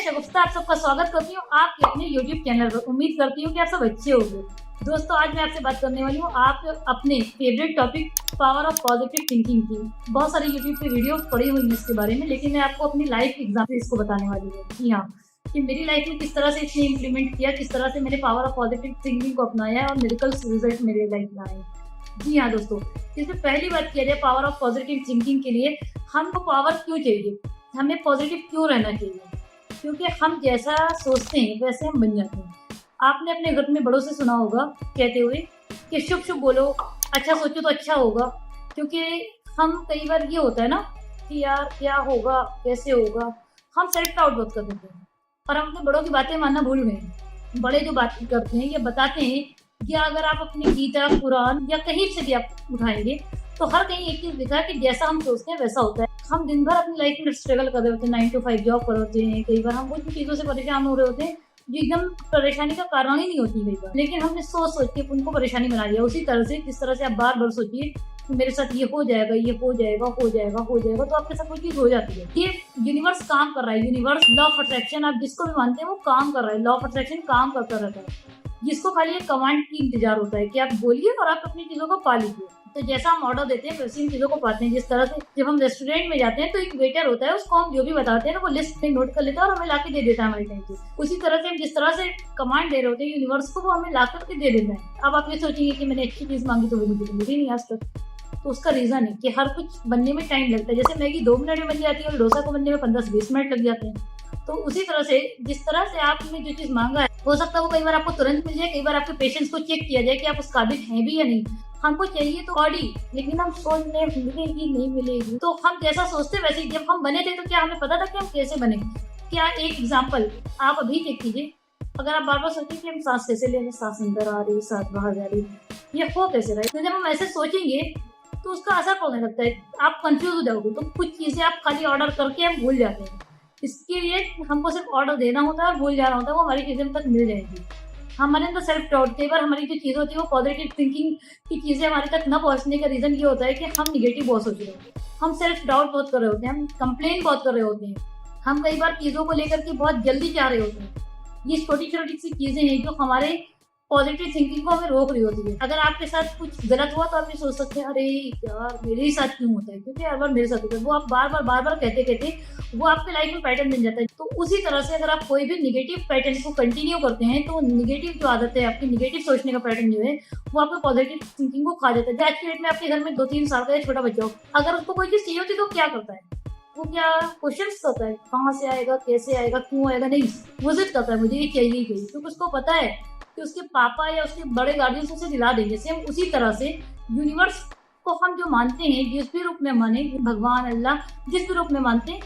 शगुफ्ता आप सबका स्वागत करती हूँ आपके अपने YouTube चैनल पर। उम्मीद करती हूँ कि आप सब अच्छे होंगे। दोस्तों, आज मैं आपसे बात करने वाली हूँ आप अपने favourite topic power of positive thinking की। बहुत सारी YouTube पे वीडियो पड़ी हुई है इसके बारे में, लेकिन मैं आपको अपनी लाइफ एग्जाम्पल इसको बताने वाली हूँ। जी हाँ, कि मेरी लाइफ में किस तरह से इसने इम्प्लीमेंट किया, किस तरह से मैंने पावर ऑफ पॉजिटिव थिंकिंग को अपनाया और मेडिकल रिजल्ट मेरे लाइफ में आए। जी हाँ दोस्तों, इसमें पहली बात किया जाए पावर ऑफ पॉजिटिव थिंकिंग के लिए हमको पावर क्यों चाहिए, हमें पॉजिटिव क्यों रहना चाहिए। क्योंकि हम जैसा सोचते हैं वैसे हम बन जाते हैं। आपने अपने घर में बड़ों से सुना होगा कहते हुए कि शुभ शुभ बोलो, अच्छा सोचो तो अच्छा होगा। क्योंकि हम कई बार ये होता है ना कि यार क्या होगा, कैसे होगा, हम सेल्फ डाउट बहुत कर देते हैं और हम अपने बड़ों की बातें मानना भूल गए हैं। बड़े जो बात करते हैं या बताते हैं, या अगर आप अपनी गीता कुरान या कहीं से भी आप उठाएंगे तो हर कहीं एक चीज लिखा है कि जैसा हम सोचते हैं वैसा होता है। हम दिन भर अपनी लाइफ में स्ट्रगल कर रहे होते हैं, 9 to 5 जॉब कर रहे होते हैं। कई बार हम कुछ चीज़ों से परेशान हो रहे होते हैं जो एकदम परेशानी का कारण ही नहीं होती कई बार, लेकिन हमने सोच के उनको परेशानी बना लिया। उसी तरह से जिस तरह से आप बार बार सोचिए कि मेरे साथ ये हो जाएगा, ये हो जाएगा, हो जाएगा, हो जाएगा, तो आपके साथ कोई चीज हो जाती है। ये यूनिवर्स काम कर रहा है, यूनिवर्स लॉ ऑफ अट्रैक्शन आप जिसको भी मानते हैं वो काम कर रहा है। लॉ ऑफ अट्रैक्शन काम करता रहता है, जिसको खाली एक कमांड की इंतजार होता है कि आप बोलिए और आप अपनी चीजों को पा लीजिए। तो जैसा हम ऑर्डर देते हैं वैसे इन चीजों को पाते हैं। जिस तरह से जब हम रेस्टोरेंट में जाते हैं तो एक वेटर होता है, उसको हम जो भी बताते हैं ना वो लिस्ट में नोट कर लेता है और हमें लाके दे देता है हमारे टाइम पे। उसी तरह से हम जिस तरह से कमांड दे रहे होते हैं यूनिवर्स को, वो हमें ला करके दे देता है। अब आप ये सोचिए कि मैंने अच्छी चीज मांगी तो वो मुझे मिली नहीं आज तक। तो उसका रीजन है कि हर कुछ बनने में टाइम लगता है। जैसे मैगी 2 मिनट में बन जाती है और डोसा को बनने में 15 से 20 मिनट लग जाते हैं। तो उसी तरह से जिस तरह से आपने जो चीज मांगा है हो सकता है वो कई बार आपको तुरंत मिल जाए, कई बार आपके पेशेंस को चेक किया जाए कि आप उस काबिल हैं भी या नहीं। हमको चाहिए तो बॉडी, लेकिन हम सोच रहे मिलेगी नहीं मिलेगी। तो हम जैसा सोचते वैसे ही जब हम बने थे तो क्या हमें पता था कि हम कैसे बने? क्या एक एग्जाम्पल आप अभी देख लीजिए, अगर आप बार बार सोचें कि हम सांस कैसे ले रहे हैं, सांस अंदर आ रही, सांस बाहर जा रही, ये हो कैसे रहा है। तो जब हम ऐसे सोचेंगे तो उसका असर पड़ने लगता है, आप कंफ्यूज हो जाओगे। तो कुछ चीजें आप खाली ऑर्डर करके हम भूल जाते हैं। इसके लिए हमको सिर्फ ऑर्डर देना होता है और भूल जाना होता है, वो हमारी चीजें तक मिल जाएगी। हमारे अंदर सेल्फ डाउट, कई बार हमारी जो चीज़ होती है वो पॉजिटिव थिंकिंग की चीज़ें हमारे तक न पहुंचने का रीज़न ये होता है कि हम निगेटिव बहुत सोच रहे होते हैं, हम सेल्फ डाउट बहुत कर रहे होते हैं, हम कंप्लेन बहुत कर रहे होते हैं, हम कई बार चीज़ों को लेकर के बहुत जल्दी चाह रहे होते हैं। ये छोटी छोटी सी चीज़ें हैं जो हमारे पॉजिटिव थिंकिंग को हमें रोक रही होती है। अगर आपके साथ कुछ गलत हुआ तो आप ये सोच सकते हैं अरे यार मेरे ही साथ क्यों होता है, क्योंकि हर बार मेरे साथ होता है। वो आप बार बार कहते कहते वो आपके लाइफ में पैटर्न बन जाता है। तो उसी तरह से अगर आप कोई भी निगेटिव पैटर्न को कंटिन्यू करते हैं तो निगेटिव जो आदत है आपकी, निगेटिव सोचने का पैटर्न जो है वो आपके पॉजिटिव थिंकिंग को खा जाता है। आज की डेट में आपके घर में 2-3 साल का छोटा बच्चा हो, अगर उसको कोई चीज चाहिए होती तो क्या करता है? वो क्या क्वेश्चन करता है, कहाँ से आएगा, कैसे आएगा, क्यों आएगा? नहीं, वो जिद करता है मुझे ये चाहिए ही चाहिए, क्योंकि उसको पता है कि उसके पापा या उसके बड़े गार्जियन उसे दिला देंगे। सेम उसी तरह से यूनिवर्स को हम जो मानते हैं, जिस भी रूप में माने, भगवान, अल्लाह, जिस भी रूप में मानते हैं,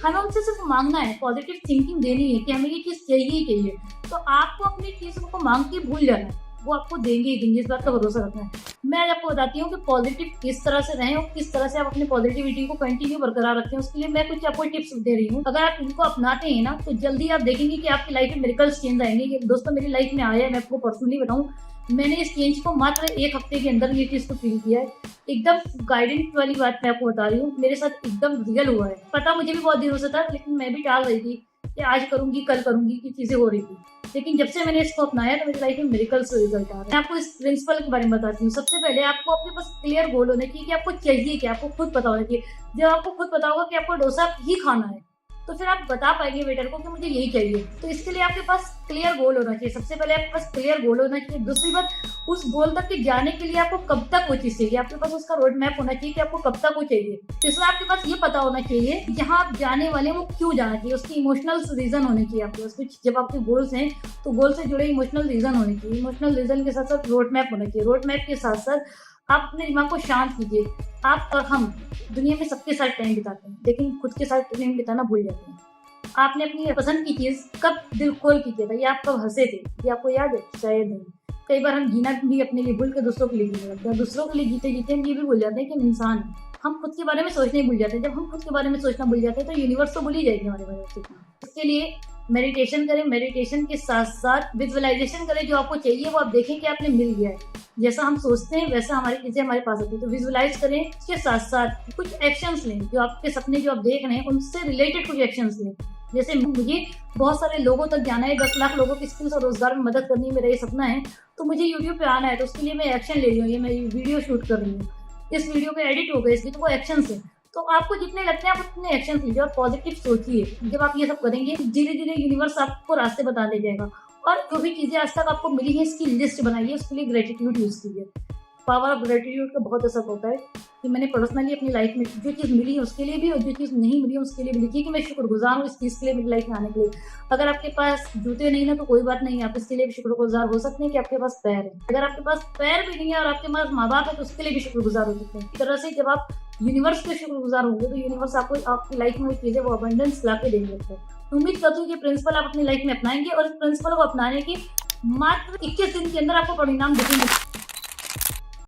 हमें उनसे सिर्फ मांगना है, पॉजिटिव थिंकिंग देनी है कि हमें ये चीज़ चाहिए ही चाहिए। तो आपको अपनी चीज़ों को मांग के भूल जाना है, वो आपको देंगे ही देंगे, इस बात का भरोसा रखना है। मैं आज आपको बताती हूँ कि पॉजिटिव किस तरह से रहें और किस तरह से आप अपनी पॉजिटिविटी को कंटिन्यू बरकरार रखें। उसके लिए मैं कुछ आपको टिप्स दे रही हूँ। अगर आप इनको अपनाते हैं ना तो जल्दी आप देखेंगे कि आपकी लाइफ में मिरेकल्स चेंज आएंगे। ये दोस्तों मेरी लाइफ में आया है, मैं आपको पर्सनली बताऊँ, मैंने इस चेंज को मात्र 1 हफ्ते के अंदर ये चीज़ को फील किया है। एकदम गाइडेंस वाली बात मैं आपको बता रही हूँ, मेरे साथ एकदम रियल हुआ है। पता मुझे भी बहुत दिनों से था, लेकिन मैं भी टाल रही थी कि आज करूंगी, कल करूंगी, की चीजें हो रही थी। लेकिन जब से मैंने इसको अपनाया तो मेरी लाइफ में मिरेकल्स रिजल्ट आ रहे हैं। मैं आपको इस प्रिंसिपल के बारे में बताती हूँ। सबसे पहले आपको अपने पास क्लियर गोल होना चाहिए कि आपको चाहिए क्या, आपको खुद पता होना चाहिए। जब आपको खुद पता होगा कि आपको डोसा ही खाना है तो फिर आप बता पाएंगे वेटर को कि मुझे यही चाहिए। तो इसके लिए आपके पास क्लियर गोल होना चाहिए। सबसे पहले आपके पास क्लियर गोल होना चाहिए। दूसरी बात, उस गोल तक के जाने के लिए आपको कब तक वो चीज चाहिए, आपके पास उसका रोड मैप होना चाहिए कि आपको कब तक वो चाहिए। तीसरा, आपके पास ये पता होना चाहिए जहाँ आप जाने वाले वो क्यों जाना चाहिए, उसकी इमोशनल रीजन होने चाहिए आपके पास। कुछ जब आपके गोल्स हैं तो गोल से जुड़े इमोशनल रीजन होने चाहिए। इमोशनल रीजन के साथ साथ रोड मैप होना चाहिए। रोड मैप के साथ साथ आप अपने दिमाग को शांत कीजिए। आप और हम दुनिया में सबके साथ टाइम बिताते हैं, लेकिन खुद के साथ टाइम बिताना भूल जाते हैं। आपने अपनी पसंद की चीज कब दिल खोल की किया था, या आप कब हंसे थे, ये आपको याद है? शायद नहीं। कई बार हम जीना भी अपने लिए भूल के दूसरों के लिए जीने लगते हैं। दूसरों के लिए जीते जीते हम ये भी भूल जाते हैं कि हम इंसान हैं। हम खुद के बारे में सोचने भूल जाते हैं। जब हम खुद के बारे में सोचना भूल जाते हैं तो यूनिवर्स तो भूल ही जाएगी हमारे बारे में सोचना। इसके लिए मेडिटेशन करें, मेडिटेशन के साथ साथ विजुअलाइजेशन करें। जो आपको चाहिए वो आप देखें कि आपने मिल गया है। जैसा हम सोचते हैं वैसा हमारी चीजें हमारे पास आती है। तो विजुअलाइज करें, उसके साथ साथ कुछ एक्शंस लें। जो आपके सपने जो आप देख रहे हैं उनसे रिलेटेड कुछ एक्शंस लें। जैसे मुझे बहुत सारे लोगों तक जाना है, 10 लाख लोगों की स्किल्स और रोजगार में मदद करनी है, मेरा ये सपना है। तो मुझे यूट्यूब पे आना है, तो उसके लिए मैं एक्शन ले रही हूँ। ये मैं वीडियो शूट कर रही हूँ, इस वीडियो पे एडिट हो गए, इसकी तो वो एक्शन है। तो आपको जितने लगते हैं आप उतने एक्शन लीजिए और पॉजिटिव सोचिए। जब आप ये सब करेंगे धीरे धीरे यूनिवर्स आपको रास्ते बता दे जाएगा। और जो भी चीजें आज तक आपको मिली है इसकी लिस्ट बनाइए, उसके लिए ग्रेटिट्यूड यूज कीजिए। पावर ऑफ ग्रेटिट्यूड का बहुत असर होता है कि मैंने पर्सनली अपनी लाइफ में जो चीज़ मिली है उसके लिए भी और जो चीज़ नहीं मिली है उसके लिए भी लिखी कि मैं शुक्रगुजार हूँ इस चीज़ के लिए मेरी लाइफ में आने के लिए। अगर आपके पास जूते नहीं ना तो कोई बात नहीं, आप इसके लिए भी शुक्रगुजार हो सकते हैं कि आपके पास पैर है। अगर आपके पास पैर भी नहीं है और आपके पास माँ बाप है तो उसके लिए भी शुक्रगुजार हो सकते हैं। इस तरह से जब आप यूनिवर्स के शुक्रगुजार होंगे तो यूनिवर्स आपको आपकी लाइफ में वो चीज़ें वो अबंडेंस ला के देंगे। उम्मीद करती हूँ कि प्रिंसिपल आप अपनी लाइफ में अपनाएंगे और इस प्रिंसिपल को अपनाने के मात्र 21 दिन के अंदर आपको परिणाम दिखेंगे।